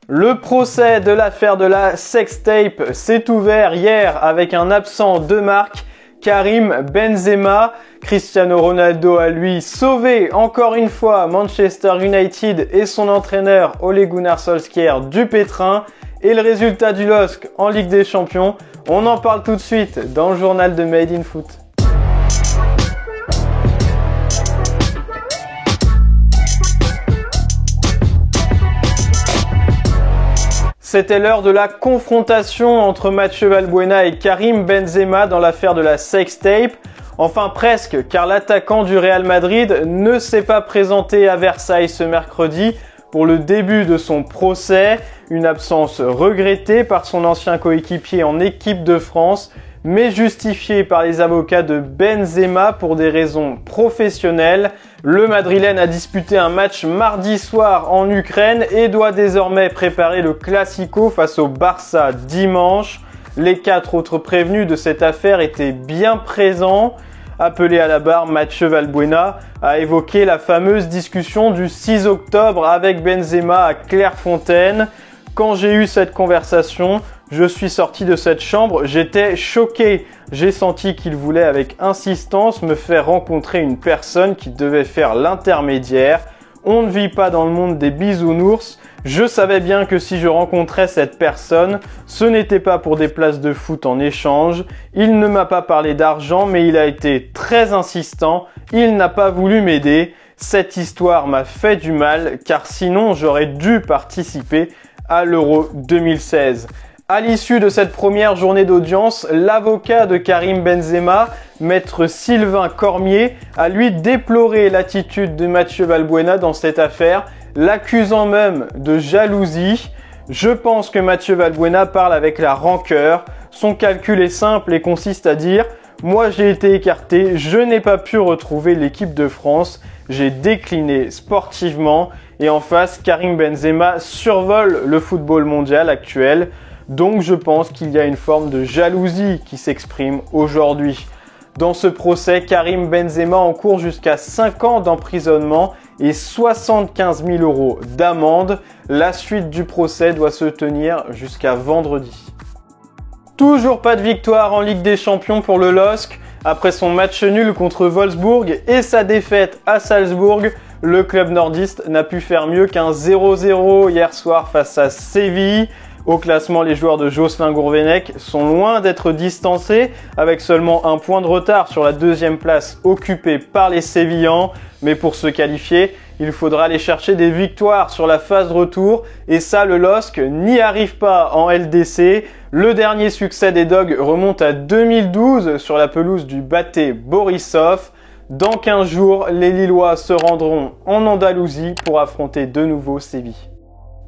Le procès de l'affaire de la sextape s'est ouvert hier avec un absent de marque, Karim Benzema. Cristiano Ronaldo a lui sauvé encore une fois Manchester United et son entraîneur Ole Gunnar Solskjaer du pétrin. Et le résultat du LOSC en Ligue des Champions, on en parle tout de suite dans le journal de Made in Foot. C'était l'heure de la confrontation entre Mathieu Valbuena et Karim Benzema dans l'affaire de la sextape. Enfin presque, car l'attaquant du Real Madrid ne s'est pas présenté à Versailles ce mercredi pour le début de son procès. Une absence regrettée par son ancien coéquipier en équipe de France, mais justifiée par les avocats de Benzema pour des raisons professionnelles. Le Madrilène a disputé un match mardi soir en Ukraine et doit désormais préparer le Classico face au Barça dimanche. Les 4 autres prévenus de cette affaire étaient bien présents. Appelé à la barre, Mathieu Valbuena a évoqué la fameuse discussion du 6 octobre avec Benzema à Clairefontaine. Quand j'ai eu cette conversation, je suis sorti de cette chambre, j'étais choqué. J'ai senti qu'il voulait avec insistance me faire rencontrer une personne qui devait faire l'intermédiaire. On ne vit pas dans le monde des bisounours. Je savais bien que si je rencontrais cette personne, ce n'était pas pour des places de foot en échange. Il ne m'a pas parlé d'argent, mais il a été très insistant. Il n'a pas voulu m'aider. Cette histoire m'a fait du mal, car sinon j'aurais dû participer à l'Euro 2016. À l'issue de cette première journée d'audience, l'avocat de Karim Benzema, maître Sylvain Cormier, a lui déploré l'attitude de Mathieu Valbuena dans cette affaire, l'accusant même de jalousie. Je pense que Mathieu Valbuena parle avec la rancœur. Son calcul est simple et consiste à dire « Moi j'ai été écarté, je n'ai pas pu retrouver l'équipe de France, j'ai décliné sportivement » et en face, Karim Benzema survole le football mondial actuel. Donc je pense qu'il y a une forme de jalousie qui s'exprime aujourd'hui. Dans ce procès, Karim Benzema encourt jusqu'à 5 ans d'emprisonnement et 75 000 € d'amende. La suite du procès doit se tenir jusqu'à vendredi. Toujours pas de victoire en Ligue des Champions pour le LOSC. Après son match nul contre Wolfsburg et sa défaite à Salzbourg, le club nordiste n'a pu faire mieux qu'un 0-0 hier soir face à Séville. Au classement, les joueurs de Jocelyn Gourvenec sont loin d'être distancés, avec seulement un point de retard sur la deuxième place occupée par les Sévillans. Mais pour se qualifier, il faudra aller chercher des victoires sur la phase retour, et ça, le LOSC n'y arrive pas en LDC. Le dernier succès des Dogs remonte à 2012 sur la pelouse du Baté Borisov. Dans 15 jours, les Lillois se rendront en Andalousie pour affronter de nouveau Séville.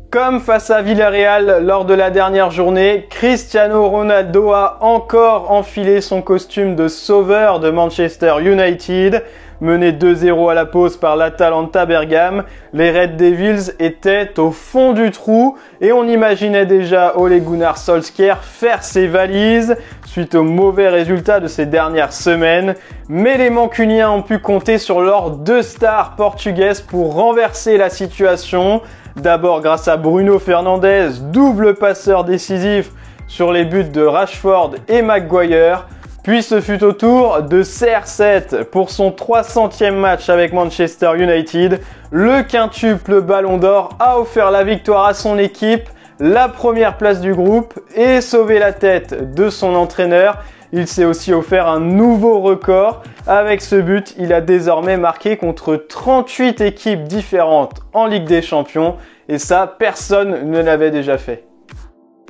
Comme face à Villarreal lors de la dernière journée, Cristiano Ronaldo a encore enfilé son costume de sauveur de Manchester United. Mené 2-0 à la pause par l'Atalanta Bergame, les Red Devils étaient au fond du trou et on imaginait déjà Ole Gunnar Solskjaer faire ses valises suite aux mauvais résultats de ces dernières semaines. Mais les Mancuniens ont pu compter sur leurs 2 stars portugaises pour renverser la situation. D'abord grâce à Bruno Fernandes, double passeur décisif sur les buts de Rashford et Maguire. Puis ce fut au tour de CR7 pour son 300e match avec Manchester United. Le quintuple Ballon d'Or a offert la victoire à son équipe, la première place du groupe et sauvé la tête de son entraîneur. Il s'est aussi offert un nouveau record. Avec ce but, il a désormais marqué contre 38 équipes différentes en Ligue des Champions. Et ça, personne ne l'avait déjà fait.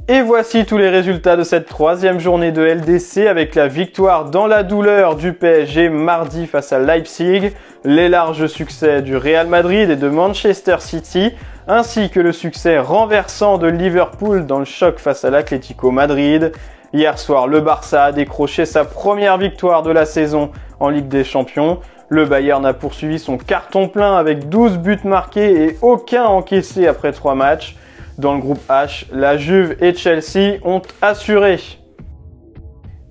Et voici tous les résultats de cette 3e journée de LDC avec la victoire dans la douleur du PSG mardi face à Leipzig, les larges succès du Real Madrid et de Manchester City, ainsi que le succès renversant de Liverpool dans le choc face à l'Atlético Madrid. Hier soir, le Barça a décroché sa première victoire de la saison en Ligue des Champions. Le Bayern a poursuivi son carton plein avec 12 buts marqués et aucun encaissé après 3 matchs. Dans le groupe H, la Juve et Chelsea ont assuré.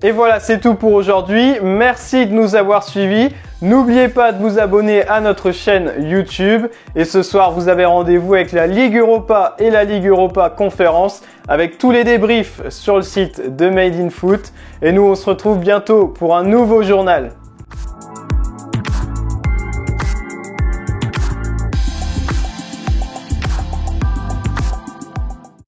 Et voilà, c'est tout pour aujourd'hui. Merci de nous avoir suivis. N'oubliez pas de vous abonner à notre chaîne YouTube. Et ce soir, vous avez rendez-vous avec la Ligue Europa et la Ligue Europa Conférence avec tous les débriefs sur le site de Made in Foot. Et nous, on se retrouve bientôt pour un nouveau journal.